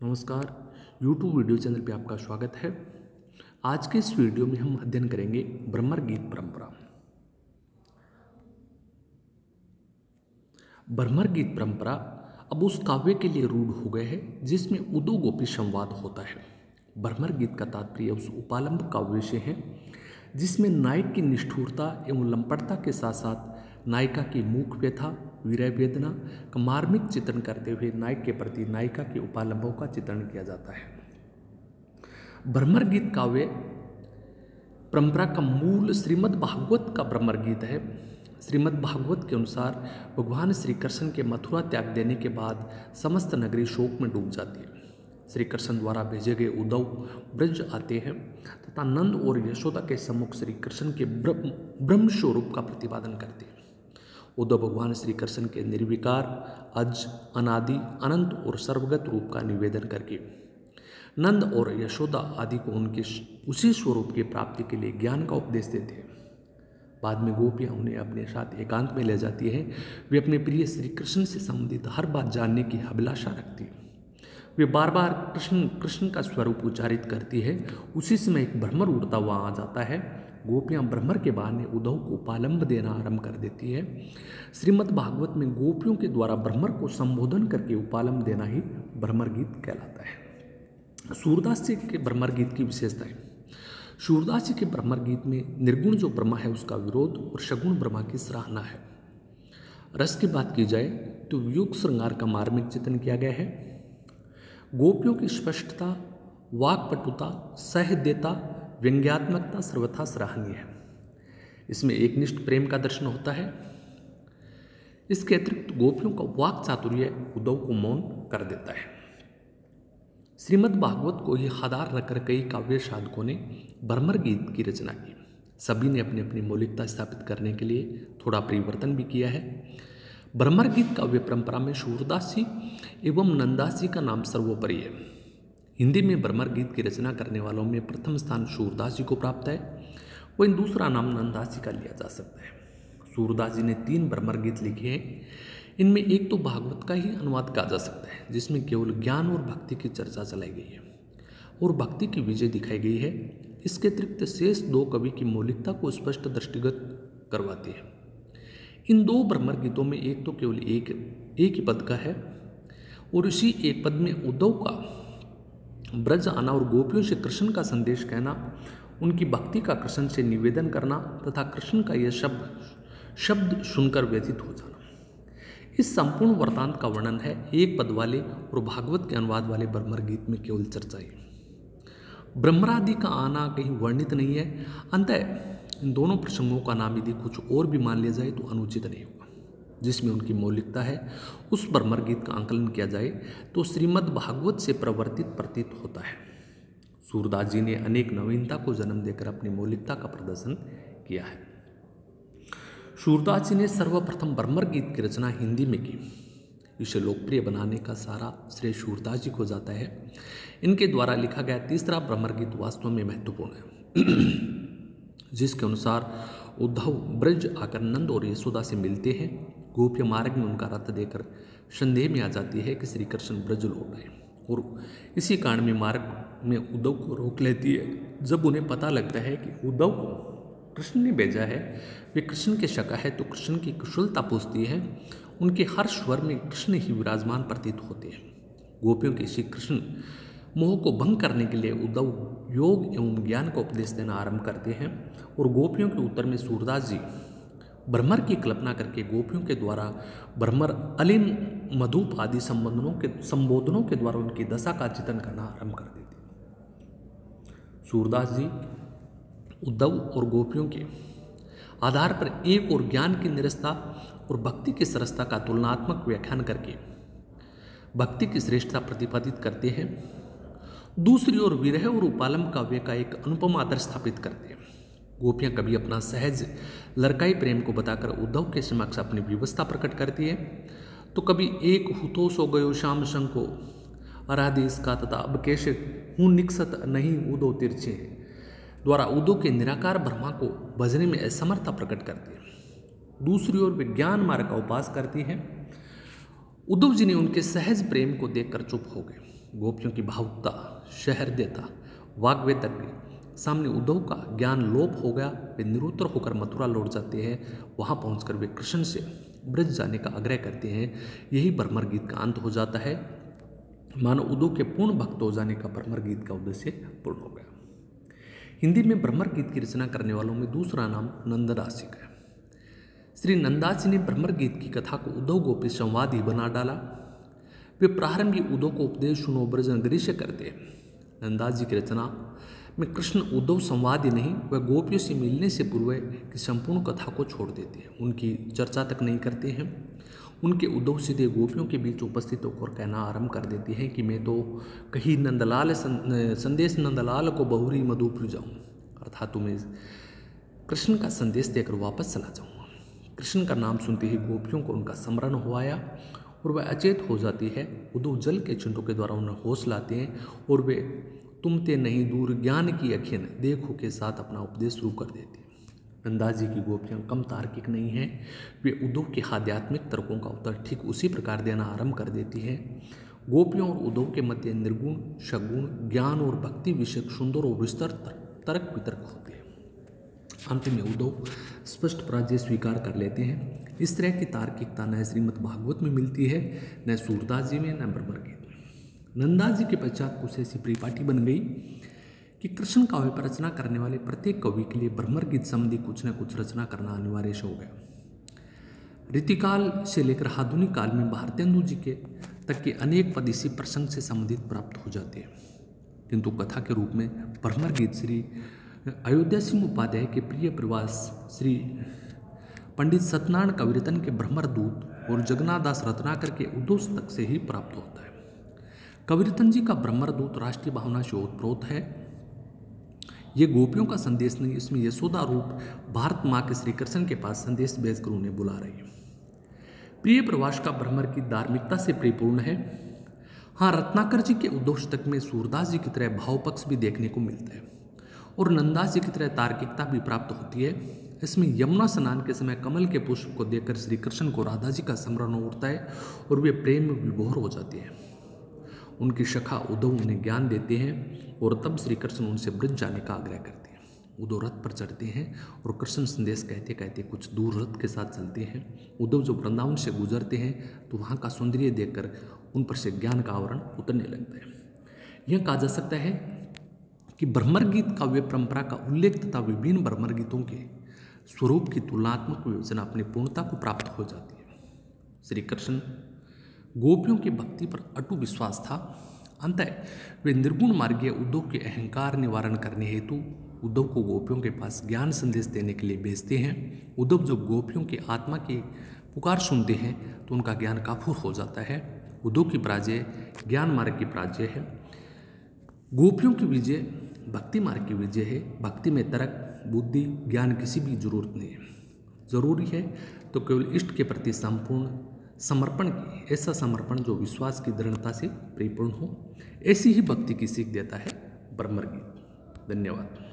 नमस्कार। YouTube video channel पे आपका स्वागत है। आज के इस वीडियो में हम अध्ययन करेंगे भ्रमर गीत परंपरा। भ्रमर गीत परंपरा अब उस काव्य के लिए रूढ़ हो गए है जिसमें उदो गोपी संवाद होता है। भ्रमर गीत का तात्पर्य उस उपालंब काव्य से है जिसमें नायक की निष्ठुरता एवं लंपटता के साथ साथ नायिका की मूक व्यथा विरह वेदना का मार्मिक चित्रण करते हुए नायक के प्रति नायिका के उपालंबों का चित्रण किया जाता है। भ्रमर गीत काव्य परंपरा का मूल श्रीमद् भागवत का भ्रमर गीत है। श्रीमद् भागवत के अनुसार भगवान श्री कृष्ण के मथुरा त्याग देने के बाद समस्त नगरी शोक में डूब जाती है। श्री कृष्ण द्वारा भेजे गए उद्धव ब्रज आते हैं तथा नंद और यशोदा के सम्मुख श्री कृष्ण के ब्रह्म स्वरूप का प्रतिपादन करते हैं। उद्धव भगवान श्री कृष्ण के निर्विकार अज अनादि अनंत और सर्वगत रूप का निवेदन करके नंद और यशोदा आदि को उनके उसी स्वरूप की प्राप्ति के लिए ज्ञान का उपदेश देते हैं। बाद में गोपियाँ उन्हें अपने साथ एकांत में ले जाती है। वे अपने प्रिय श्री कृष्ण से संबंधित हर बात जानने की अभिलाषा रखती है। वे बार बार कृष्ण का स्वरूप उच्चारित करती है। उसी समय एक भ्रमर उड़ता हुआ आ जाता है। गोपियाँ भ्रमर के बहाने उद्धव को उपालंब देना आरंभ कर देती है। श्रीमद् भागवत में गोपियों के द्वारा भ्रमर को संबोधन करके उपालंब देना ही भ्रमर गीत कहलाता है। सूरदास जी के भ्रमर गीत की विशेषताएं। सूरदास जी के भ्रमर गीत में निर्गुण जो ब्रह्मा है उसका विरोध और सगुण ब्रह्मा की सराहना है। रस की बात की जाए तो युग श्रृंगार का मार्मिक चित्रण किया गया है। गोपियों की स्पष्टता, वाक्पटुता, सहृदयता, व्यंग्यात्मकता सर्वथा सराहनीय है। इसमें एकनिष्ठ प्रेम का दर्शन होता है। इसके अतिरिक्त गोपियों का वाक चातुर्य उद्धव को मौन कर देता है। श्रीमद् भागवत को ही आधार रखकर कई काव्य साधकों ने भ्रमर गीत की रचना की। सभी ने अपनी अपनी मौलिकता स्थापित करने के लिए थोड़ा परिवर्तन भी किया है। भ्रमर गीत काव्य परंपरा में सूरदास जी एवं नंदास जी का नाम सर्वोपरि है। हिंदी में भ्रमर गीत की रचना करने वालों में प्रथम स्थान सूरदास जी को प्राप्त है। वहीं दूसरा नाम नंदास जी का लिया जा सकता है। सूरदास जी ने 3 भ्रमर गीत लिखे हैं। इनमें एक तो भागवत का ही अनुवाद कहा जा सकता है जिसमें केवल ज्ञान और भक्ति की चर्चा चलाई गई है और भक्ति की विजय दिखाई गई है। इसके अतिरिक्त शेष 2 कवि की मौलिकता को स्पष्ट दृष्टिगत करवाती है। इन 2 भ्रमर गीतों में एक तो केवल एक ही पद का है और इसी एक पद में उद्धव का ब्रज आना और गोपियों से कृष्ण का संदेश कहना, उनकी भक्ति का कृष्ण से निवेदन करना तथा कृष्ण का यह शब्द सुनकर व्यथित हो जाना। इस संपूर्ण वृत्तांत का वर्णन है एक पद वाले और भागवत के अनुवाद वाले भ्रमर गीत में केवल चर्चा है। ब्रह्मरादि का आना कहीं वर्णित नहीं है। अतः इन दोनों प्रसंगों का नाम यदि कुछ और भी मान लिया जाए तो अनुचित नहीं होगा। जिसमें उनकी मौलिकता है उस भ्रमर गीत का आंकलन किया जाए तो श्रीमद् भागवत से प्रवर्तित प्रतीत होता है। सूरदास जी ने अनेक नवीनता को जन्म देकर अपनी मौलिकता का प्रदर्शन किया है। सूरदास जी ने सर्वप्रथम भ्रमर गीत की रचना हिंदी में की। इसे लोकप्रिय बनाने का सारा श्रेय सूरदास जी को जाता है। इनके द्वारा लिखा गया तीसरा भ्रमर गीत वास्तव में महत्वपूर्ण है जिसके अनुसार उद्धव ब्रज आकर नंद और यशोदा से मिलते हैं। गोपियाँ मार्ग में उनका रथ देकर संदेह में आ जाती है कि श्री कृष्ण ब्रज लौट आए और इसी कारण में मार्ग में उद्धव को रोक लेती है। जब उन्हें पता लगता है कि उद्धव को कृष्ण ने भेजा है, वे कृष्ण के शका है तो कृष्ण की कुशलता पूछती है। उनके हर स्वर में कृष्ण ही विराजमान प्रतीत होते हैं। गोपियों के इसी कृष्ण मोह को भंग करने के लिए उद्धव योग एवं ज्ञान का उपदेश देना आरंभ करते हैं और गोपियों के उत्तर में सूरदास जी भ्रमर की कल्पना करके गोपियों के द्वारा भ्रमर अलिन मधुप आदि संबोधनों के द्वारा उनकी दशा का चित्रण करना आरंभ कर देते हैं। सूरदास जी उद्धव और गोपियों के आधार पर एक और ज्ञान की निरस्ता और भक्ति की सरसता का तुलनात्मक व्याख्यान करके भक्ति की श्रेष्ठता प्रतिपादित करते हैं। दूसरी ओर विरह और उपालंब काव्य का एक अनुपम आदर्श स्थापित करते हैं। गोपियाँ कभी अपना सहज लड़काई प्रेम को बताकर उद्धव के समक्ष अपनी विवशता प्रकट करती है तो कभी एक हुतो सो गयो श्याम संग को आराधि इसका तथा अब कैसे हूँ निकसत नहीं उदो तिरछे द्वारा उद्धव के निराकार ब्रह्मा को भजने में असमर्थता प्रकट करती है। दूसरी ओर विज्ञान मार्ग का उपास करती है। उद्धव जी ने उनके सहज प्रेम को देखकर चुप हो गए। गोपियों की भावुकता, सहृदयता, वाग्वेतज्ञ सामने उद्धव का ज्ञान लोप हो गया। वे निरुत्तर होकर मथुरा लौट जाते हैं। वहाँ पहुंचकर वे कृष्ण से ब्रज जाने का आग्रह करते हैं। यही भ्रमर गीत का अंत हो जाता है। मानो उद्धव के पूर्ण भक्त हो जाने का भ्रमर गीत का उद्देश्य पूर्ण हो गया। हिंदी में भ्रमर गीत की रचना करने वालों में दूसरा नाम नंददासिक है। श्री नंदास जी ने भ्रमर गीत की कथा को उद्धव गोपी संवाद ही बना डाला। वे प्रारंभी उद्धव को उपदेश सुनो ब्रज नगरी से करते हैं। नंदास जी की रचना में कृष्ण उद्धव संवाद ही नहीं, वह गोपियों से मिलने से पूर्व की संपूर्ण कथा को छोड़ देते हैं, उनकी चर्चा तक नहीं करते हैं। उनके उद्धव सीधे गोपियों के बीच उपस्थित होकर कहना आरंभ कर देते हैं कि मैं तो कहीं नंदलाल संदेश नंदलाल को बहुरी मधु पी जाऊँ, अर्थात तुम्हें कृष्ण का संदेश देकर वापस चला जाऊँगा। कृष्ण का नाम सुनते ही गोपियों को उनका स्मरण हो आया और वह अचेत हो जाती है। उद्धव जल के चिंटों के द्वारा उन्हें होश लाते हैं और वे तुम ते नहीं दूर ज्ञान की अखियन देखो के साथ अपना उपदेश शुरू कर देते हैं। नंदा जी की गोपियाँ कम तार्किक नहीं हैं। वे उद्धव के आध्यात्मिक तर्कों का उत्तर ठीक उसी प्रकार देना आरंभ कर देती हैं। गोपियों और उद्धव के मध्य निर्गुण, सगुण, ज्ञान और भक्ति विषयक सुंदर और विस्तृत तर्क वितर्क होते हैं। अंत में उद्धव स्पष्ट पराजय स्वीकार कर लेते हैं। इस तरह की तार्किकता न श्रीमद् भागवत में मिलती है, न सूरदास जी में, न भ्रमर गीत में। नंदास जी के पश्चात कुछ ऐसी परिपाटी बन गई कि कृष्ण काव्य पर रचना करने वाले प्रत्येक कवि के लिए भ्रमर गीत संबंधी कुछ न कुछ रचना करना अनिवार्य हो गया। रीतिकाल से लेकर आधुनिक काल में भारतेंदु जी के तक के अनेक पद इसी प्रसंग से संबंधित प्राप्त हो जाते हैं, किंतु कथा के रूप में भ्रमर गीत श्री अयोध्या सिंह उपाध्याय के प्रिय प्रवास श्री पंडित सत्यनारायण कविरतन के भ्रमर दूत और जगन्नाथ दास रत्नाकर के उद्धव तक से ही प्राप्त होता है। कविरतन जी का भ्रमर दूत राष्ट्रीय भावना से ओतप्रोत है। ये गोपियों का संदेश नहीं, इसमें यशोदा रूप भारत माँ के श्री कृष्ण के पास संदेश भेजकर उन्हें बुला रही है। प्रिय प्रवास का भ्रमर की धार्मिकता से परिपूर्ण है। हाँ, रत्नाकर जी के उद्धव तक में सूरदास जी की तरह भाव पक्ष भी देखने को मिलता है और नंदास जी की तरह तार्किकता भी प्राप्त होती है। इसमें यमुना स्नान के समय कमल के पुष्प को देखकर श्री कृष्ण को राधा जी का स्मरण उठता है और वे प्रेम में विभोर हो जाते हैं। उनकी सखा उद्धव उन्हें ज्ञान देते हैं और तब श्री कृष्ण उनसे ब्रज जाने का आग्रह करते हैं। उद्धव रथ पर चढ़ते हैं और कृष्ण संदेश कहते कहते कुछ दूर रथ के साथ चलते हैं। उद्धव जब वृंदावन से गुजरते हैं तो वहाँ का सौंदर्य देखकर उन पर से ज्ञान का आवरण उतरने लगता है। यह कहा जा सकता है कि भ्रमर गीत काव्य परंपरा का उल्लेख तथा विभिन्न भ्रमर गीतों के स्वरूप की तुलनात्मक विवेचना अपनी पूर्णता को प्राप्त हो जाती है। श्री कृष्ण गोपियों की भक्ति पर अटूट विश्वास था। अंतः वे निर्गुण मार्गीय उद्धव के अहंकार निवारण करने हेतु उद्धव को गोपियों के पास ज्ञान संदेश देने के लिए भेजते हैं। उद्धव जब गोपियों की आत्मा की पुकार सुनते हैं तो उनका ज्ञान काफूर हो जाता है। उद्धव की पराजय ज्ञान मार्ग की पराजय है, गोपियों की विजय भक्ति मार्ग की विजय है। भक्ति में तर्क, बुद्धि, ज्ञान किसी भी जरूरत नहीं है। जरूरी है तो केवल इष्ट के प्रति संपूर्ण समर्पण की, ऐसा समर्पण जो विश्वास की दृढ़ता से परिपूर्ण हो। ऐसी ही भक्ति की सीख देता है भ्रमर गीत। धन्यवाद।